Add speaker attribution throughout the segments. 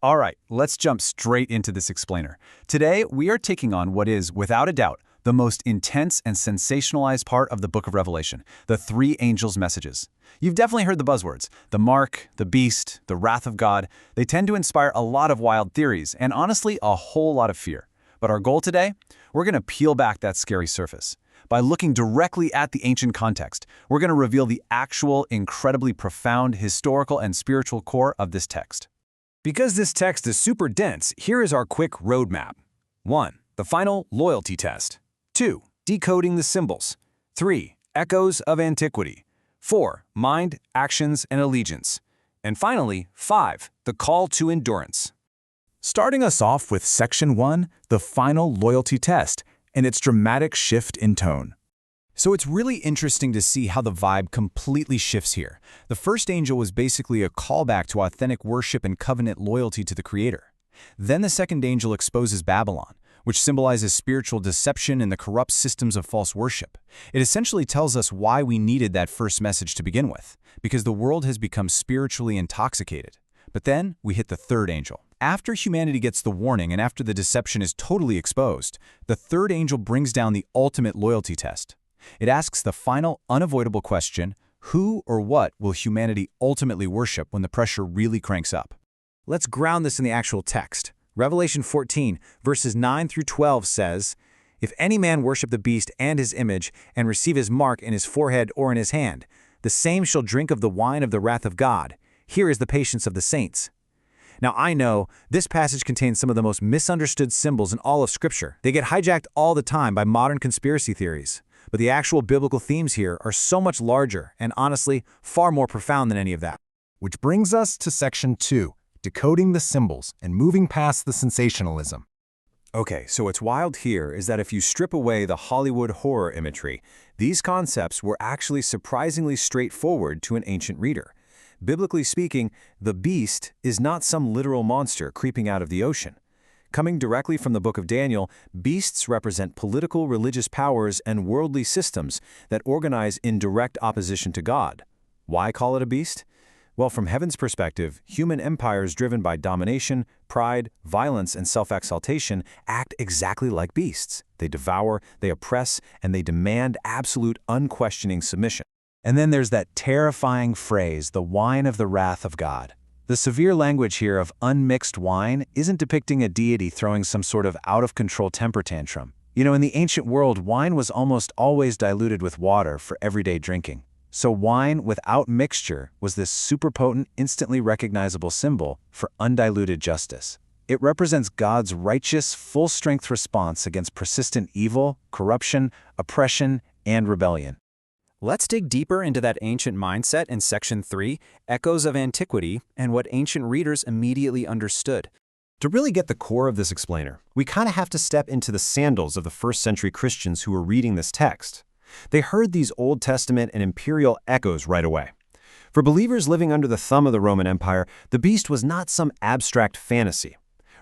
Speaker 1: All right, let's jump straight into this explainer. Today, we are taking on what is, without a doubt, the most intense and sensationalized part of the book of Revelation, the three angels' messages. You've definitely heard the buzzwords, the mark, the beast, the wrath of God. They tend to inspire a lot of wild theories and honestly, a whole lot of fear. But our goal today? We're going to peel back that scary surface. By looking directly at the ancient context, we're going to reveal the actual, incredibly profound historical and spiritual core of this text.
Speaker 2: Because this text is super dense, here is our quick roadmap. 1. The final loyalty test. 2. Decoding the symbols. 3. Echoes of antiquity. 4. Mind, actions, and allegiance. And finally, 5. The call to endurance.
Speaker 3: Starting us off with Section 1, the final loyalty test, and its dramatic shift in tone.
Speaker 1: So it's really interesting to see how the vibe completely shifts here. The first angel was basically a callback to authentic worship and covenant loyalty to the Creator. Then the second angel exposes Babylon, which symbolizes spiritual deception and the corrupt systems of false worship. It essentially tells us why we needed that first message to begin with, because the world has become spiritually intoxicated. But then we hit the third angel. After humanity gets the warning and after the deception is totally exposed, the third angel brings down the ultimate loyalty test. It asks the final, unavoidable question, who or what will humanity ultimately worship when the pressure really cranks up?
Speaker 2: Let's ground this in the actual text. Revelation 14, verses 9 through 12 says, "If any man worship the beast and his image, and receive his mark in his forehead or in his hand, the same shall drink of the wine of the wrath of God. Here is the patience of the saints." Now I know this passage contains some of the most misunderstood symbols in all of Scripture. They get hijacked all the time by modern conspiracy theories. But the actual biblical themes here are so much larger and honestly far more profound than any of that.
Speaker 4: Which brings us to Section 2, decoding the symbols and moving past the sensationalism.
Speaker 2: Okay, so what's wild here is that if you strip away the Hollywood horror imagery, these concepts were actually surprisingly straightforward to an ancient reader. Biblically speaking, the beast is not some literal monster creeping out of the ocean. Coming directly from the book of Daniel, beasts represent political, religious powers and worldly systems that organize in direct opposition to God. Why call it a beast? Well, from heaven's perspective, human empires driven by domination, pride, violence, and self-exaltation act exactly like beasts. They devour, they oppress, and they demand absolute, unquestioning submission.
Speaker 1: And then there's that terrifying phrase, the wine of the wrath of God. The severe language here of unmixed wine isn't depicting a deity throwing some sort of out-of-control temper tantrum. You know, in the ancient world, wine was almost always diluted with water for everyday drinking. So wine without mixture was this super potent, instantly recognizable symbol for undiluted justice. It represents God's righteous, full-strength response against persistent evil, corruption, oppression, and rebellion.
Speaker 2: Let's dig deeper into that ancient mindset in Section 3, Echoes of Antiquity, and what ancient readers immediately understood.
Speaker 5: To really get the core of this explainer, we kind of have to step into the sandals of the first-century Christians who were reading this text. They heard these Old Testament and imperial echoes right away. For believers living under the thumb of the Roman Empire, the beast was not some abstract fantasy.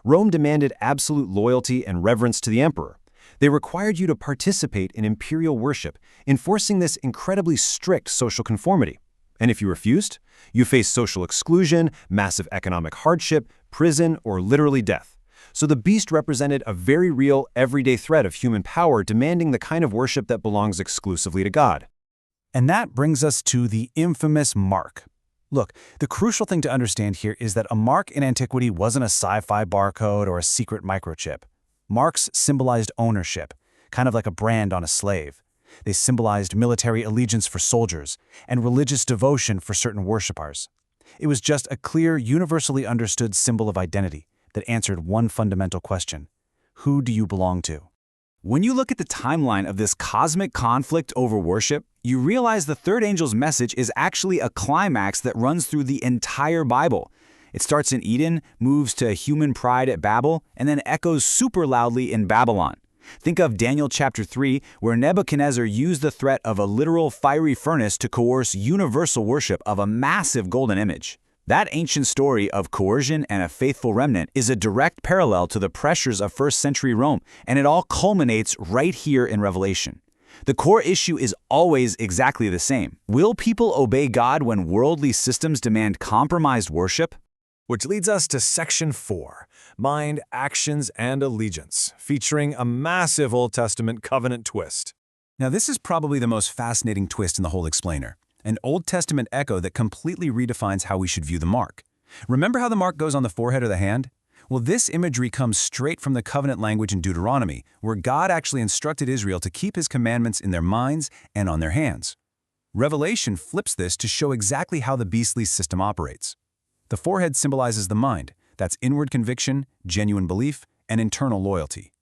Speaker 5: Rome demanded absolute loyalty and reverence to the emperor. They required you to participate in imperial worship, enforcing this incredibly strict social conformity. And if you refused, you faced social exclusion, massive economic hardship, prison, or literally death. So the beast represented a very real, everyday threat of human power demanding the kind of worship that belongs exclusively to God.
Speaker 1: And that brings us to the infamous mark. Look, the crucial thing to understand here is that a mark in antiquity wasn't a sci-fi barcode or a secret microchip. Marks symbolized ownership, kind of like a brand on a slave. They symbolized military allegiance for soldiers and religious devotion for certain worshipers. It was just a clear, universally understood symbol of identity that answered one fundamental question: who do you belong to? When you look at the timeline of this cosmic conflict over worship, you realize the third angel's message is actually a climax that runs through the entire Bible. It starts in Eden, moves to human pride at Babel, and then echoes super loudly in Babylon. Think of Daniel chapter 3, where Nebuchadnezzar used the threat of a literal fiery furnace to coerce universal worship of a massive golden image. That ancient story of coercion and a faithful remnant is a direct parallel to the pressures of first-century Rome, and it all culminates right here in Revelation. The core issue is always exactly the same. Will people obey God when worldly systems demand compromised worship?
Speaker 3: Which leads us to Section 4, Mind, Actions, and Allegiance, featuring a massive Old Testament covenant twist.
Speaker 1: Now, this is probably the most fascinating twist in the whole explainer, an Old Testament echo that completely redefines how we should view the mark. Remember how the mark goes on the forehead or the hand? Well, this imagery comes straight from the covenant language in Deuteronomy, where God actually instructed Israel to keep his commandments in their minds and on their hands. Revelation flips this to show exactly how the beastly system operates. The forehead symbolizes the mind, that's inward conviction, genuine belief, and internal loyalty.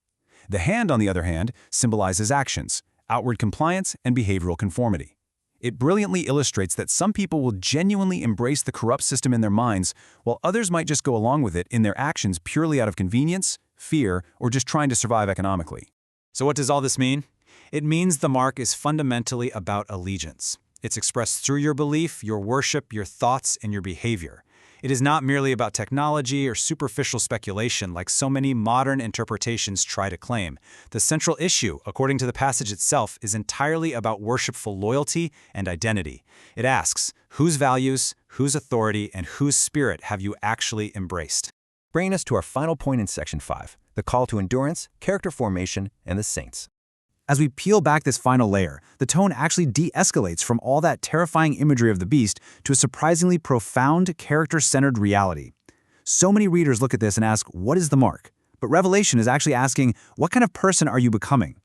Speaker 1: The hand, on the other hand, symbolizes actions, outward compliance, and behavioral conformity. It brilliantly illustrates that some people will genuinely embrace the corrupt system in their minds, while others might just go along with it in their actions purely out of convenience, fear, or just trying to survive economically.
Speaker 6: So what does all this mean? It means the mark is fundamentally about allegiance. It's expressed through your belief, your worship, your thoughts, and your behavior. It is not merely about technology or superficial speculation like so many modern interpretations try to claim. The central issue, according to the passage itself, is entirely about worshipful loyalty and identity. It asks, whose values, whose authority, and whose spirit have you actually embraced?
Speaker 5: Bringing us to our final point in Section 5, the call to endurance, character formation, and the saints.
Speaker 1: As we peel back this final layer, the tone actually de-escalates from all that terrifying imagery of the beast to a surprisingly profound, character-centered reality. So many readers look at this and ask, what is the mark? But Revelation is actually asking, what kind of person are you becoming?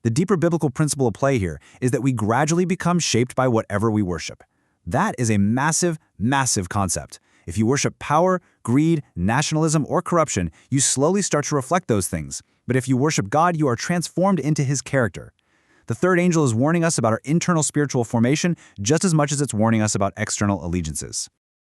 Speaker 1: The deeper biblical principle at play here is that we gradually become shaped by whatever we worship. That is a massive, massive concept. If you worship power, greed, nationalism, or corruption, you slowly start to reflect those things. But if you worship God, you are transformed into his character. The third angel is warning us about our internal spiritual formation just as much as it's warning us about external allegiances.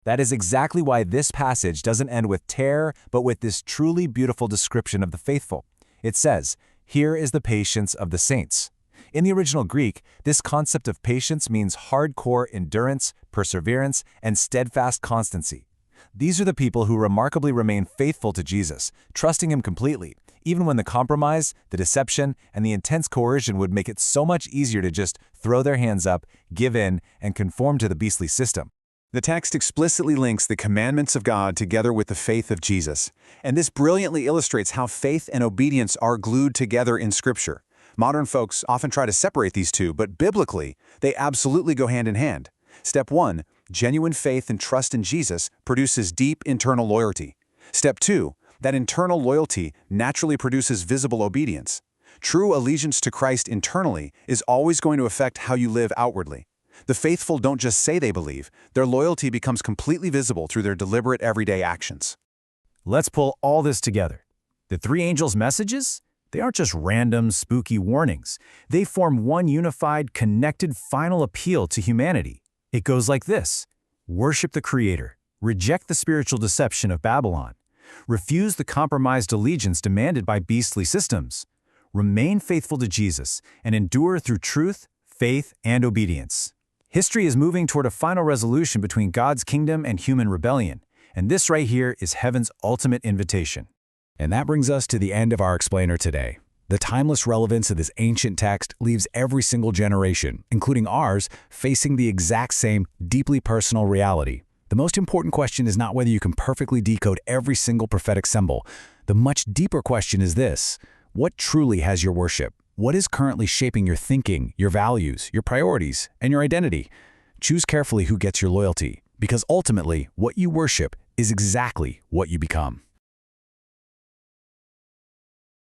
Speaker 3: That is exactly why this passage doesn't end with terror, but with this truly beautiful description of the faithful. It says, "Here is the patience of the saints." In the original Greek, this concept of patience means hardcore endurance, perseverance, and steadfast constancy. These are the people who remarkably remain faithful to Jesus, trusting him completely, even when the compromise, the deception, and the intense coercion would make it so much easier to just throw their hands up, give in, and conform to the beastly system.
Speaker 2: The text explicitly links the commandments of God together with the faith of Jesus, and this brilliantly illustrates how faith and obedience are glued together in Scripture. Modern folks often try to separate these two, but biblically, they absolutely go hand in hand. Step 1, genuine faith and trust in Jesus produces deep internal loyalty. Step 2, that internal loyalty naturally produces visible obedience. True allegiance to Christ internally is always going to affect how you live outwardly. The faithful don't just say they believe, their loyalty becomes completely visible through their deliberate everyday actions.
Speaker 3: Let's pull all this together. The three angels' messages? They aren't just random, spooky warnings. They form one unified, connected final appeal to humanity. It goes like this: worship the Creator, reject the spiritual deception of Babylon, refuse the compromised allegiance demanded by beastly systems, remain faithful to Jesus, and endure through truth, faith, and obedience. History is moving toward a final resolution between God's kingdom and human rebellion, and this right here is heaven's ultimate invitation.
Speaker 1: And that brings us to the end of our explainer today. The timeless relevance of this ancient text leaves every single generation, including ours, facing the exact same, deeply personal reality. The most important question is not whether you can perfectly decode every single prophetic symbol. The much deeper question is this: what truly has your worship? What is currently shaping your thinking, your values, your priorities, and your identity? Choose carefully who gets your loyalty, because ultimately, what you worship is exactly what you become.